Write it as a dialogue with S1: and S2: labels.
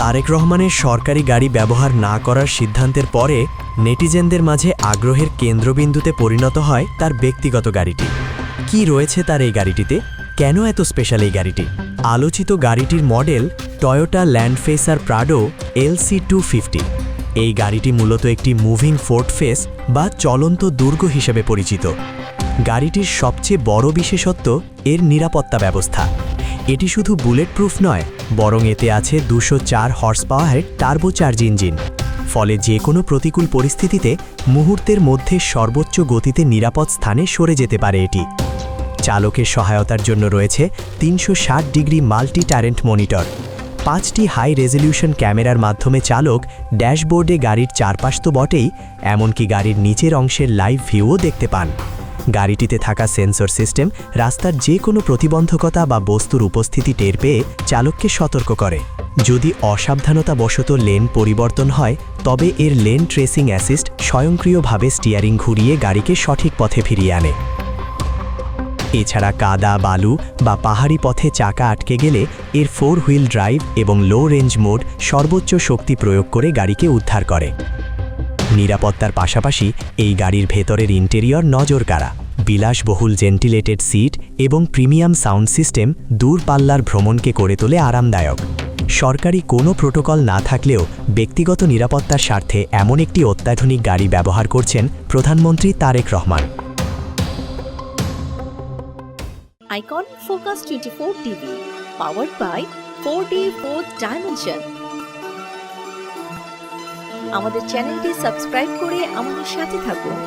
S1: তারেক রহমানের সরকারি গাড়ি ব্যবহার না করার সিদ্ধান্তের পরে নেটিজেনদের মাঝে আগ্রহের কেন্দ্রবিন্দুতে পরিণত হয় তার ব্যক্তিগত গাড়িটি। কি রয়েছে তার এই গাড়িটিতে? কেন এত স্পেশাল এই গাড়িটি? আলোচিত গাড়িটির model Toyota land cruiser Prado LC250। এই গাড়িটি মূলত একটি মুভিং ফোর্ট্রেস বা চলন্ত দুর্গ হিসেবে পরিচিত। গাড়িটির সবচেয়ে বড় বিশেষত্ব এর নিরাপত্তা ব্যবস্থা। এটি শুধু বুলেট প্রুফ নয়, বরং এতে আছে 204 হর্স পাওয়ারের টার্বোচার্জ ইঞ্জিন। ফলে যে কোনো প্রতিকূল পরিস্থিতিতে মুহূর্তের মধ্যে সর্বোচ্চ গতিতে নিরাপদ স্থানে সরে যেতে পারে এটি। চালকের সহায়তার জন্য রয়েছে 360 ডিগ্রি মাল্টি ট্যারেন্ট মনিটর, 5টি হাই রেজলিউশন ক্যামেরার মাধ্যমে চালক ড্যাশবোর্ডে গাড়ির চারপাশ তো বটেই, এমনকি গাড়ির নিচের অংশের লাইভ ভিউও দেখতে পান। গাড়িটিতে থাকা সেন্সর সিস্টেম রাস্তার যে কোনো প্রতিবন্ধকতা বা বস্তুর উপস্থিতি টের পেয়ে চালককে সতর্ক করে। যদি অসাবধানতাবশত লেন পরিবর্তন হয়, তবে এর লেন ট্রেসিং অ্যাসিস্ট স্বয়ংক্রিয়ভাবে স্টিয়ারিং ঘুরিয়ে গাড়িকে সঠিক পথে ফিরিয়ে আনে। এছাড়া কাদা, বালু বা পাহাড়ি পথে চাকা আটকে গেলে এর 4 হুইল ড্রাইভ এবং লো রেঞ্জ মোড সর্বোচ্চ শক্তি প্রয়োগ করে গাড়িকে উদ্ধার করে। নিরাপত্তার পাশাপাশি এই গাড়ির ভেতরের ইন্টেরিয়র নজরকাড়া। বিলাসবহুল ভেন্টিলেটেড সিট এবং প্রিমিয়াম সাউন্ড সিস্টেম দূরপাল্লার ভ্রমণকে করে তোলে আরামদায়ক। সরকারি কোনো প্রোটোকল না থাকলেও ব্যক্তিগত নিরাপত্তার স্বার্থে এমন একটি অত্যাধুনিক গাড়ি ব্যবহার করছেন প্রধানমন্ত্রী Tarique Rahman.
S2: Icon Focus 24 TV, powered by 4D 4th Dimension. আমাদের চ্যানেলটি সাবস্ক্রাইব করে আমাদের সাথে থাকুন।